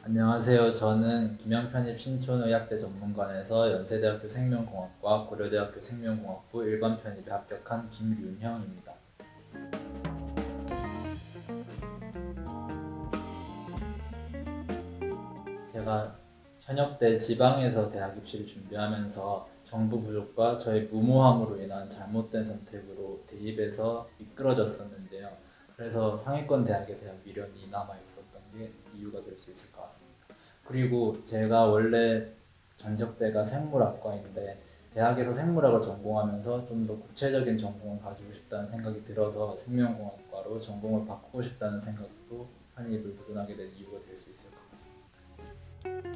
안녕하세요. 저는 김영편입 신촌의학대 전문관에서 연세대학교 생명공학과 고려대학교 생명공학부 일반 편입에 합격한 김윤형입니다. 제가 현역 때 지방에서 대학 입시를 준비하면서 정부 부족과 저의 무모함으로 인한 잘못된 선택으로 대입에서 미끄러졌었는데요. 그래서 상위권 대학에 대한 미련이 남아 있었던 게 이유가 될 수 있을 것 같습니다. 그리고 제가 원래 전적대가 생물학과인데 대학에서 생물학을 전공하면서 좀 더 구체적인 전공을 가지고 싶다는 생각이 들어서 생명공학과로 전공을 바꾸고 싶다는 생각도 편입을 도전하게 된 이유가 될 수 있을 것 같습니다.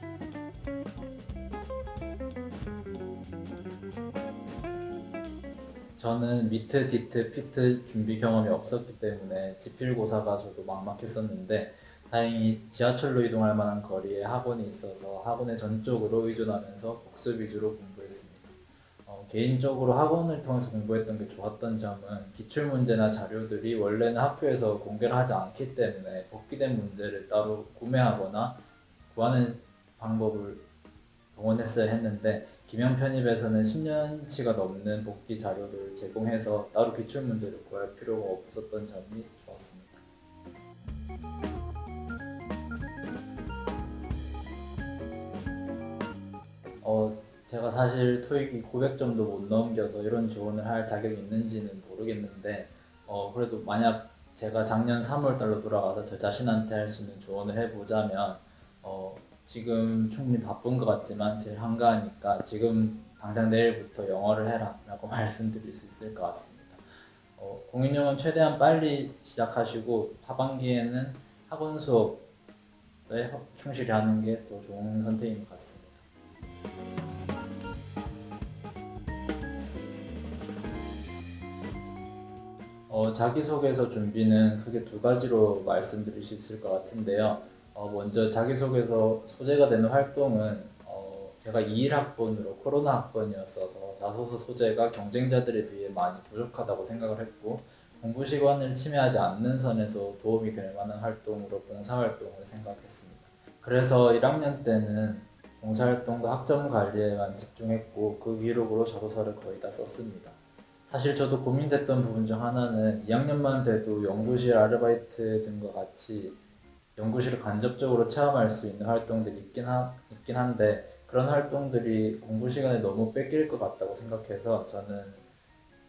저는 미트, 디트, 피트 준비 경험이 없었기 때문에 지필고사가 저도 막막했었는데 다행히 지하철로 이동할 만한 거리에 학원이 있어서 학원에 전적으로 의존하면서 복습 위주로 공부했습니다. 개인적으로 학원을 통해서 공부했던 게 좋았던 점은 기출문제나 자료들이 원래는 학교에서 공개를 하지 않기 때문에 복기된 문제를 따로 구매하거나 구하는 방법을 동원했어야 했는데 김영 편입에서는 10년치가 넘는 복기 자료를 제공해서 따로 기출 문제를 구할 필요가 없었던 점이 좋았습니다. 제가 사실 토익이 900점도 못 넘겨서 이런 조언을 할 자격이 있는지는 모르겠는데 그래도 만약 제가 작년 3월 달로 돌아가서 저 자신한테 할 수 있는 조언을 해보자면 어, 지금 충분히 바쁜 것 같지만 제일 한가하니까 지금 당장 내일부터 영어를 해라 라고 말씀드릴 수 있을 것 같습니다. 공인영어는 최대한 빨리 시작하시고 하반기에는 학원 수업에 충실히 하는 게 더 좋은 선택인 것 같습니다. 자기소개서 준비는 크게 두 가지로 말씀드릴 수 있을 것 같은데요. 먼저 자기소개서 소재가 되는 활동은 제가 21학번으로 코로나 학번이었어서 자소서 소재가 경쟁자들에 비해 많이 부족하다고 생각을 했고 공부 시간을 침해하지 않는 선에서 도움이 될 만한 활동으로 봉사활동을 생각했습니다. 그래서 1학년 때는 봉사활동과 학점 관리에만 집중했고 그 기록으로 자소서를 거의 다 썼습니다. 사실 저도 고민됐던 부분 중 하나는 2학년만 돼도 연구실 아르바이트 등과 같이 연구실을 간접적으로 체험할 수 있는 활동들이 있긴 한데 그런 활동들이 공부 시간에 너무 뺏길 것 같다고 생각해서 저는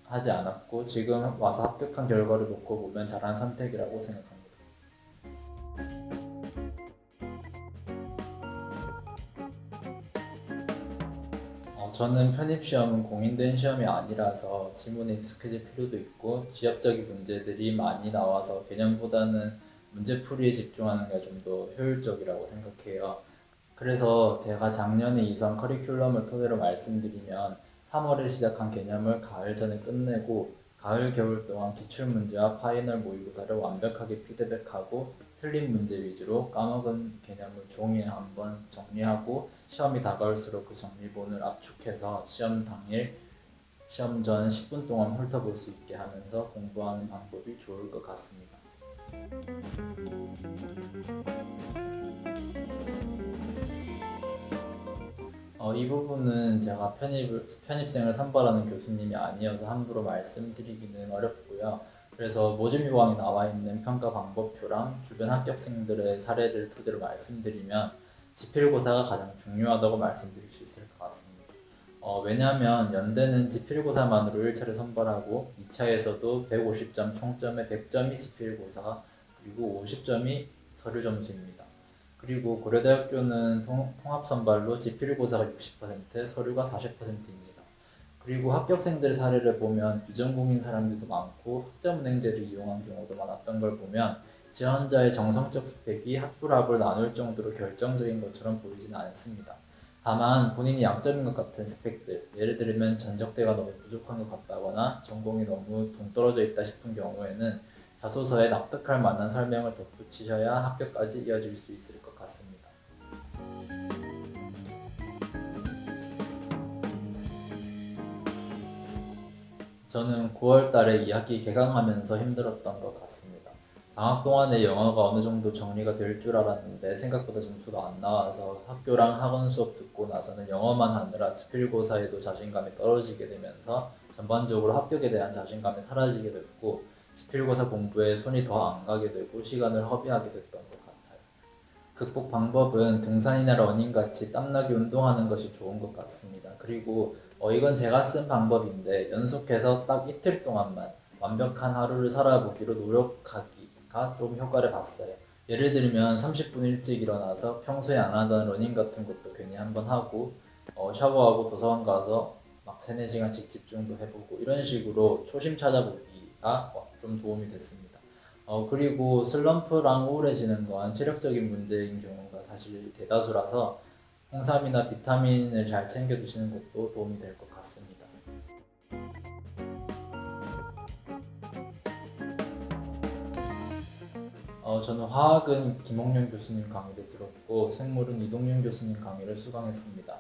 하지 않았고 지금 와서 합격한 결과를 놓고 보면 잘한 선택이라고 생각합니다. 저는 편입시험은 공인된 시험이 아니라서 지문에 익숙해질 필요도 있고 지엽적인 문제들이 많이 나와서 개념보다는 문제풀이에 집중하는 게 좀 더 효율적이라고 생각해요. 그래서 제가 작년에 이수한 커리큘럼을 토대로 말씀드리면 3월에 시작한 개념을 가을 전에 끝내고 가을 겨울 동안 기출문제와 파이널 모의고사를 완벽하게 피드백하고 틀린 문제 위주로 까먹은 개념을 종이에 한번 정리하고 시험이 다가올수록 그 정리본을 압축해서 시험 당일, 시험 전 10분 동안 훑어볼 수 있게 하면서 공부하는 방법이 좋을 것 같습니다. 이 부분은 제가 편입생을 선발하는 교수님이 아니어서 함부로 말씀드리기는 어렵고요. 그래서 모집 요강에 나와 있는 평가 방법표랑 주변 합격생들의 사례를 토대로 말씀드리면 지필고사가 가장 중요하다고 말씀드릴 수 있을 것 같습니다. 왜냐하면 연대는 지필고사만으로 1차를 선발하고 2차에서도 150점 총점에 100점이 지필고사 그리고 50점이 서류 점수입니다. 그리고 고려대학교는 통합선발로 지필고사가 60%, 서류가 40%입니다. 그리고 합격생들 사례를 보면 비전공인 사람들도 많고 학점은행제를 이용한 경우도 많았던 걸 보면 지원자의 정성적 스펙이 학부합을 나눌 정도로 결정적인 것처럼 보이지는 않습니다. 다만 본인이 약점인 것 같은 스펙들, 예를 들면 전적대가 너무 부족한 것 같다거나 전공이 너무 동떨어져 있다 싶은 경우에는 자소서에 납득할 만한 설명을 덧붙이셔야 합격까지 이어질 수 있을 것 같습니다. 저는 9월 달에 2학기 개강하면서 힘들었던 것 같습니다. 방학 동안에 영어가 어느 정도 정리가 될 줄 알았는데 생각보다 점수가 안 나와서 학교랑 학원 수업 듣고 나서는 영어만 하느라 지필고사에도 자신감이 떨어지게 되면서 전반적으로 합격에 대한 자신감이 사라지게 됐고 지필고사 공부에 손이 더 안 가게 되고 시간을 허비하게 됐던 것 같아요. 극복 방법은 등산이나 러닝같이 땀나게 운동하는 것이 좋은 것 같습니다. 그리고 이건 제가 쓴 방법인데 연속해서 딱 이틀 동안만 완벽한 하루를 살아보기로 노력하기가 좀 효과를 봤어요. 예를 들면 30분 일찍 일어나서 평소에 안 하던 러닝 같은 것도 괜히 한번 하고 샤워하고 도서관 가서 막 3, 4시간씩 집중도 해보고 이런 식으로 초심 찾아보기가 좀 도움이 됐습니다. 그리고 슬럼프랑 우울해지는 건 체력적인 문제인 경우가 사실 대다수라서 홍삼이나 비타민을 잘 챙겨 드시는 것도 도움이 될 것 같습니다. 저는 화학은 김홍룡 교수님 강의를 들었고 생물은 이동윤 교수님 강의를 수강했습니다.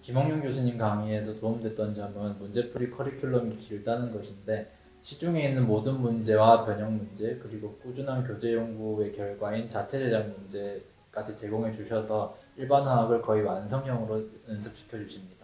김홍룡 교수님 강의에서 도움됐던 점은 문제풀이 커리큘럼이 길다는 것인데 시중에 있는 모든 문제와 변형 문제 그리고 꾸준한 교재 연구의 결과인 자체 제작 문제까지 제공해 주셔서 일반 화학을 거의 완성형으로 연습시켜 주십니다.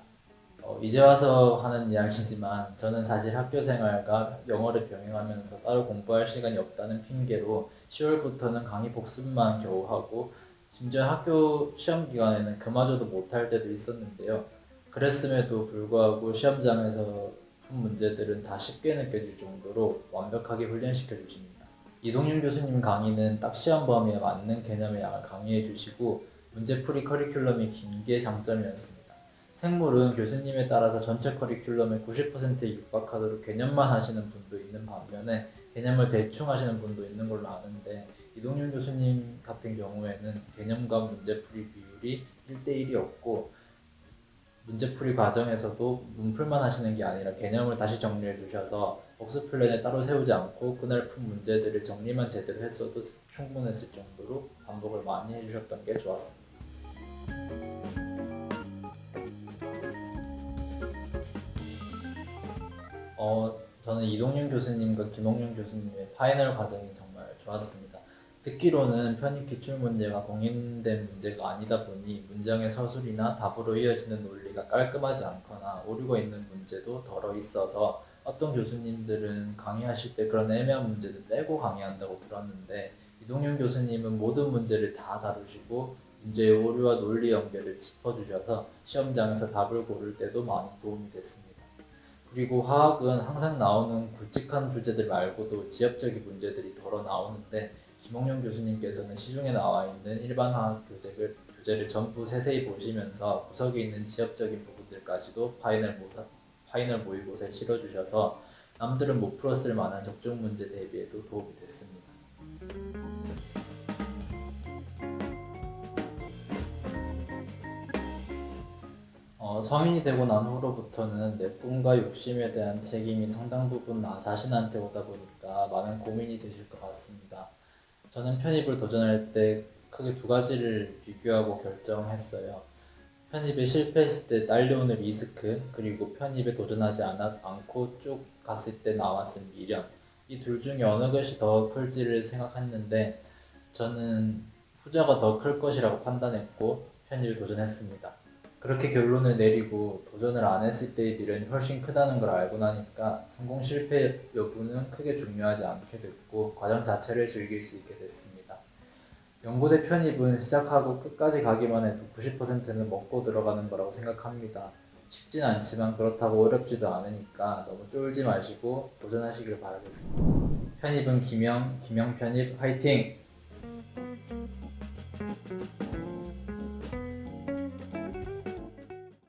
이제 와서 하는 이야기지만 저는 사실 학교 생활과 영어를 병행하면서 따로 공부할 시간이 없다는 핑계로 10월부터는 강의 복습만 겨우 하고 심지어 학교 시험 기간에는 그마저도 못할 때도 있었는데요. 그랬음에도 불구하고 시험장에서 푼 문제들은 다 쉽게 느껴질 정도로 완벽하게 훈련시켜 주십니다. 이동윤 교수님 강의는 딱 시험 범위에 맞는 개념의 양을 강의해 주시고 문제풀이 커리큘럼이 긴 게 장점이었습니다. 생물은 교수님에 따라서 전체 커리큘럼의 90%에 육박하도록 개념만 하시는 분도 있는 반면에 개념을 대충 하시는 분도 있는 걸로 아는데 이동윤 교수님 같은 경우에는 개념과 문제풀이 비율이 1대1이었고 문제풀이 과정에서도 문풀만 하시는 게 아니라 개념을 다시 정리해 주셔서 복습 플랜을 따로 세우지 않고 그날 푼 문제들을 정리만 제대로 했어도 충분했을 정도로 반복을 많이 해주셨던 게 좋았습니다. 저는 이동윤 교수님과 김홍윤 교수님의 파이널 과정이 정말 좋았습니다. 듣기로는 편입 기출문제가 공인된 문제가 아니다 보니 문장의 서술이나 답으로 이어지는 논리가 깔끔하지 않거나 오류가 있는 문제도 덜어 있어서 어떤 교수님들은 강의하실 때 그런 애매한 문제를 빼고 강의한다고 들었는데 이동윤 교수님은 모든 문제를 다 다루시고 문제의 오류와 논리 연결을 짚어주셔서 시험장에서 답을 고를 때도 많이 도움이 됐습니다. 그리고 화학은 항상 나오는 굵직한 주제들 말고도 지엽적인 문제들이 덜어 나오는데 김홍룡 교수님께서는 시중에 나와 있는 일반 화학 교재를 전부 세세히 보시면서 구석에 있는 지엽적인 부분들까지도 파이널 모의고사에 실어주셔서 남들은 못 풀었을 만한 적중 문제 대비에도 도움이 됐습니다. 성인이 되고 난 후로부터는 내 꿈과 욕심에 대한 책임이 상당 부분 나 자신한테 오다 보니까 많은 고민이 되실 것 같습니다. 저는 편입을 도전할 때 크게 두 가지를 비교하고 결정했어요. 편입에 실패했을 때 딸려오는 리스크, 그리고 편입에 도전하지 않고 쭉 갔을 때 나왔을 미련. 이 둘 중에 어느 것이 더 클지를 생각했는데 저는 후자가 더 클 것이라고 판단했고 편입에 도전했습니다. 그렇게 결론을 내리고 도전을 안 했을 때의 미련이 훨씬 크다는 걸 알고 나니까 성공 실패 여부는 크게 중요하지 않게 됐고 과정 자체를 즐길 수 있게 됐습니다. 연고대 편입은 시작하고 끝까지 가기만 해도 90%는 먹고 들어가는 거라고 생각합니다. 쉽진 않지만 그렇다고 어렵지도 않으니까 너무 쫄지 마시고 도전하시길 바라겠습니다. 편입은 김영 편입 화이팅!